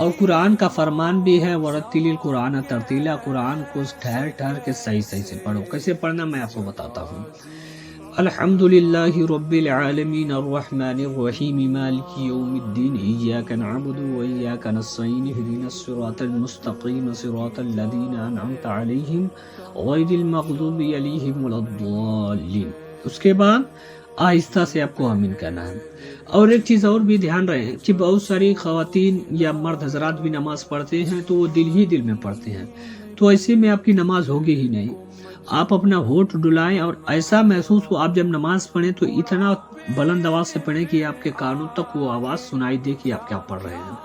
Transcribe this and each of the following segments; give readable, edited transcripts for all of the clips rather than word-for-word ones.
اور قرآن کا فرمان بھی ہے ورتل القرآن ترتیلا، قرآن کو ٹھہر ٹھہر کے صحیح سے پڑھو۔ کیسے پڑھنا میں آپ کو بتاتا ہوں۔ الحمد للہ رب العالمین الرحمن الرحیم مالک یوم الدین ایاک نعبد و ایاک نستعین اہدنا الصراط المستقیم صراط الذین انعمت علیہم غیر المغضوب علیہم ولا الضالین۔ اس کے بعد آہستہ سے آپ کو آمین کہنا ہے۔ اور ایک چیز اور بھی دھیان رہے کہ بہت ساری خواتین یا مرد حضرات بھی نماز پڑھتے ہیں تو وہ دل ہی دل میں پڑھتے ہیں، تو ایسے میں آپ کی نماز ہوگی ہی نہیں۔ آپ اپنا ہونٹ ڈلائیں اور ایسا محسوس ہو آپ جب نماز پڑھیں تو اتنا بلند آواز سے پڑھیں کہ آپ کے کانوں تک وہ آواز سنائی دے کہ آپ کیا پڑھ رہے ہیں۔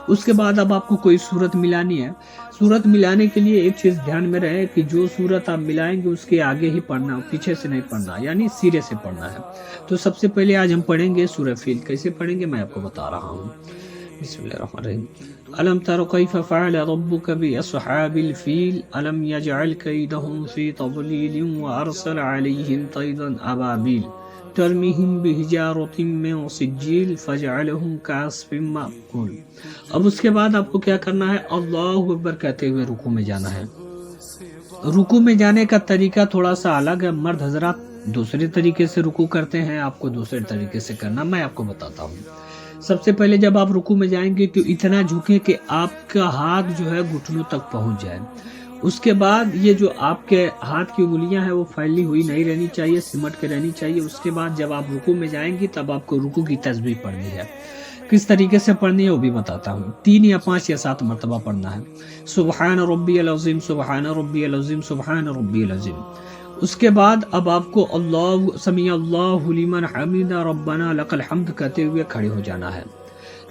اس کے بعد اب آپ کو کوئی صورت ملانی ہے۔ صورت ملانے کے لیے ایک چیز دھیان میں رہے کہ جو صورت آپ ملائیں گے اس کے آگے ہی پڑھنا، پیچھے سے نہیں پڑھنا، یعنی سیرے سے پڑھنا ہے۔ تو سب سے پہلے آج ہم پڑھیں گے سورہ فیل۔ کیسے پڑھیں گے میں آپ کو بتا رہا ہوں۔ بسم اللہ الرحمن الرحیم۔ الم تر کیف فعل ربک باصحاب الفیل الم یجعل کیدہم فی تضلیل وارسل علیہم طیرا ابابیل ترمیہم بحجارۃ من سجیل فجعلہم کعصف مأکول۔ اب اس کے بعد آپ کو کیا کرنا ہے؟ اللہ اکبر کہتے ہوئے رکوع میں جانا ہے۔ رکوع میں جانے کا طریقہ تھوڑا سا الگ ہے، مرد حضرات دوسرے طریقے سے رکوع کرتے ہیں، آپ کو دوسرے طریقے سے کرنا میں آپ کو بتاتا ہوں۔ سب سے پہلے جب آپ رکوع میں جائیں گے تو اتنا جھکیں کہ آپ کا ہاتھ جو ہے گھٹنوں تک پہنچ جائے۔ اس کے بعد یہ جو آپ کے ہاتھ کی انگلیاں ہیں وہ پھیلی ہوئی نہیں رہنی چاہیے، سمٹ کے رہنی چاہیے۔ اس کے بعد جب آپ رکوع میں جائیں گی تب آپ کو رکوع کی تسبیح پڑھنی ہے۔ کس طریقے سے پڑھنی ہے وہ بھی بتاتا ہوں۔ 3 یا 5 یا 7 مرتبہ پڑھنا ہے۔ سبحان ربی العظیم، سبحان ربی العظیم، سبحان ربی العظیم۔ اس کے بعد اب آپ کو اللہ سمیع اللہ لمن حمدہ ربنا لک الحمد کہتے ہوئے کھڑے ہو جانا ہے۔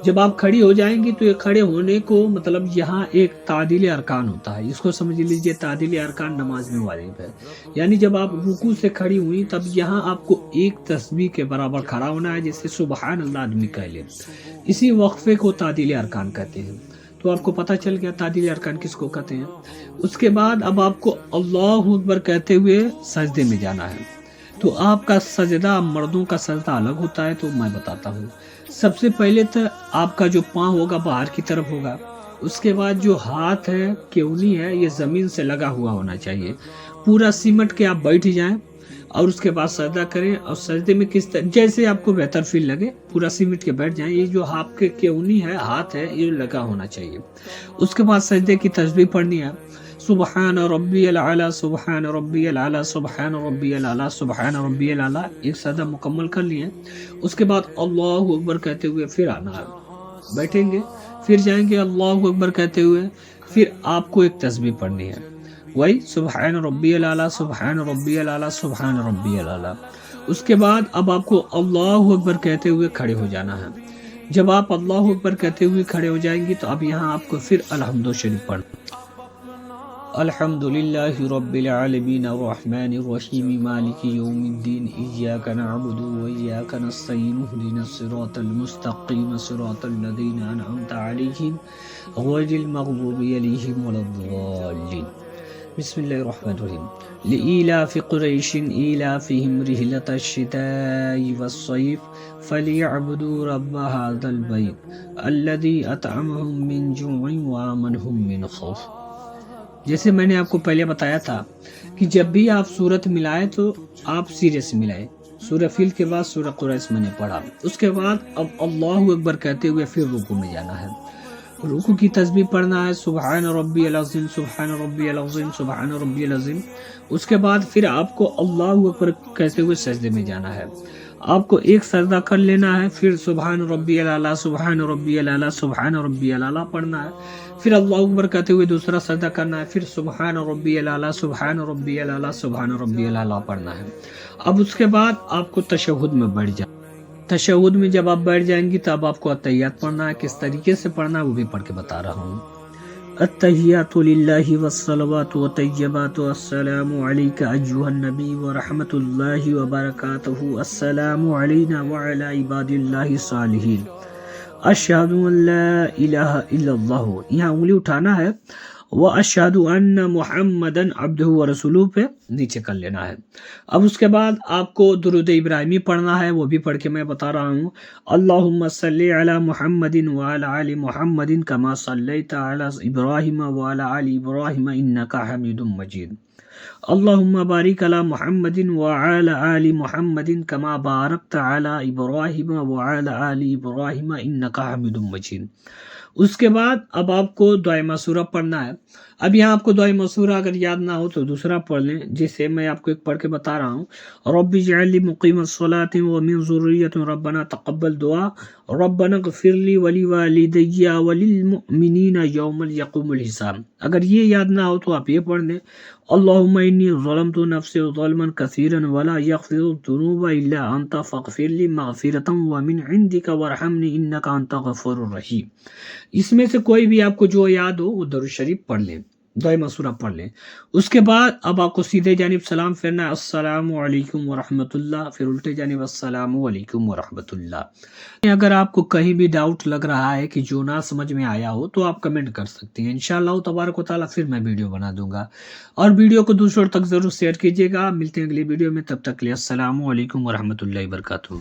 جب آپ کھڑی ہو جائیں گی تو یہ کھڑے ہونے کو مطلب یہاں ایک تعدیل ارکان ہوتا ہے، اس کو سمجھ لیجئے۔ تعدیل ارکان نماز میں واجب ہے، یعنی جب آپ رکوع سے کھڑی ہوئی تب یہاں آپ کو ایک تسبیح کے برابر کھڑا ہونا ہے، جیسے سبحان اللہ آدمی کہہ لے۔ اسی وقفے کو تعدیل ارکان کہتے ہیں۔ تو آپ کو پتہ چل گیا تعدیل ارکان کس کو کہتے ہیں۔ اس کے بعد اب آپ کو اللہ اکبر کہتے ہوئے سجدے میں جانا ہے۔ تو آپ کا سجدہ مردوں کا سجدہ الگ ہوتا ہے، تو میں بتاتا ہوں۔ سب سے پہلے تو آپ کا جو پاؤں ہوگا باہر کی طرف ہوگا، اس کے بعد جو ہاتھ ہے کیونی ہے یہ زمین سے لگا ہوا ہونا چاہیے، پورا سمٹ کے آپ بیٹھ جائیں اور اس کے بعد سجدہ کریں۔ اور سجدے میں کس طرح جیسے آپ کو بہتر فیل لگے پورا سمٹ کے بیٹھ جائیں۔ یہ جو آپ کے کیونی ہے ہاتھ ہے یہ لگا ہونا چاہیے۔ اس کے بعد سجدے کی تسبیح پڑھنی ہے۔ سبحان ربی العلی، سبحان ربی العلی، سبحان ربی العلی، سبحان ربی العلی، ایک سجدہ مکمل کر لیے۔ اس کے بعد اللہ اکبر کہتے ہوئے پھر آنا ہے، بیٹھیں گے، پھر جائیں گے اللہ اکبر کہتے ہوئے، پھر آپ کو ایک تسبیح پڑھنی ہے، وہی سبحان ربی العلی، سبحان ربی العلی، سبحان ربی العلی۔ اس کے بعد اب آپ کو اللہ اکبر کہتے ہوئے کھڑے ہو جانا ہے۔ جب آپ اللہ اکبر کہتے ہوئے کھڑے ہو جائیں گے تو اب یہاں آپ کو پھر الحمد شریف پڑھنا۔ الحمد للہ رب العالمین الرحمن الرحیم مالک یوم الدین ایاک نعبد و ایاک نستعین اہدنا الصراط المستقیم صراط الذین انعمت علیہم غیر المغضوب علیہم ولا الضالین۔ بسم اللہ الرحمن الرحیم۔ لإیلاف قریش ایلافہم رحلۃ الشتاء والصیف فلیعبدوا رب ھذا البیت الذی اطعمہم من جوع وآمنہم من خوف۔ جیسے میں نے آپ کو پہلے بتایا تھا کہ جب بھی آپ سورت ملائے تو آپ سیرے سے ملائے۔ سورہ فیل کے بعد سورہ قریش میں نے پڑھا، اس کے بعد اب اللہ اکبر کہتے ہوئے پھر رکوع میں جانا ہے۔ رکوع کی تسبیح پڑھنا ہے، سبحان ربی العظیم، سبحان ربی العظیم، سبحان ربی العظیم۔ اس کے بعد پھر آپ کو اللہ اکبر کہتے ہوئے سجدے میں جانا ہے۔ آپ کو ایک سجدہ کر لینا ہے، پھر سبحان ربی العلی، سبحان ربی العلی، سبحان ربی العلی پڑھنا ہے، پھر اللہ اکبر کہتے ہوئے دوسرا سجدہ کرنا ہے، پھر سبحان ربی العلی، سبحان ربی العلی، سبحان ربی العلی پڑھنا ہے۔ اب اس کے بعد آپ کو تشہد میں بیٹھ جائیں۔ تشہد میں جب آپ بیٹھ جائیں گی تب آپ کو التحیات پڑھنا ہے۔ کس طریقے سے پڑھنا ہے وہ بھی پڑھ کے بتا رہا ہوں۔ التحیات للہ والصلوات والطیبات السلام علیک ایہا النبی ورحمۃ اللہ وبرکاتہ، السلام علینا وعلی عباد اللہ الصالحین، اشہد ان لا الہ الا اللہ۔ یہاں انگلی اٹھانا ہے وَأَشْهَدُ أَنَّ مُحَمَّدًا عَبْدُهُ وَرَسُولُهُ پہ نیچے کر لینا ہے۔ اب اس کے بعد آپ کو درود ابراہیمی پڑھنا ہے، وہ بھی پڑھ کے میں بتا رہا ہوں۔ اللہم صلی علی محمد وعلی آل محمد کما صلیت علی ابراہیم وعلی آل ابراہیم انک حمید مجید۔ اللہم بارک علی محمد وعلی آل محمد کما بارکت علی ابراہیم وعلی آل ابراہیم انک حمید مجید۔ اس کے بعد اب آپ کو دعائے مسورہ پڑھنا ہے۔ اب یہاں آپ کو دعائے مسورہ اگر یاد نہ ہو تو دوسرا پڑھ لیں، جسے میں آپ کو ایک پڑھ کے بتا رہا ہوں۔ رب اجعل لی مقیم الصلاۃ ومن ذریۃ ربنا تقبل دعا ربنا اغفر لی ولوالدی وللمؤمنین یوم یقوم الحساب۔ اگر یہ یاد نہ ہو تو آپ یہ پڑھ لیں، اللہم انی ظلمت نفسی ظلما کثیرا ولا یغفر الذنوب الا انت فاغفر لی مغفرۃ ومن عندک وارحمنی انک انت الغفور الرحیم۔ اس میں سے کوئی بھی آپ کو جو یاد ہو وہ درود شریف پڑھ لیں، دعائے مسورہ پڑھ لیں۔ اس کے بعد اب آپ کو سیدھے جانب سلام پھیرنا ہے، السلام علیکم ورحمۃ اللہ، پھر الٹے جانب السلام علیکم ورحمۃ اللہ۔ اگر آپ کو کہیں بھی ڈاؤٹ لگ رہا ہے کہ جو نہ سمجھ میں آیا ہو تو آپ کمنٹ کر سکتے ہیں، انشاءاللہ تبارک و تعالیٰ پھر میں ویڈیو بنا دوں گا، اور ویڈیو کو دوسروں تک ضرور شیئر کیجیے گا۔ ملتے ہیں اگلی ویڈیو میں، تب تک کے لیے السلام علیکم ورحمۃ اللہ وبرکاتہ۔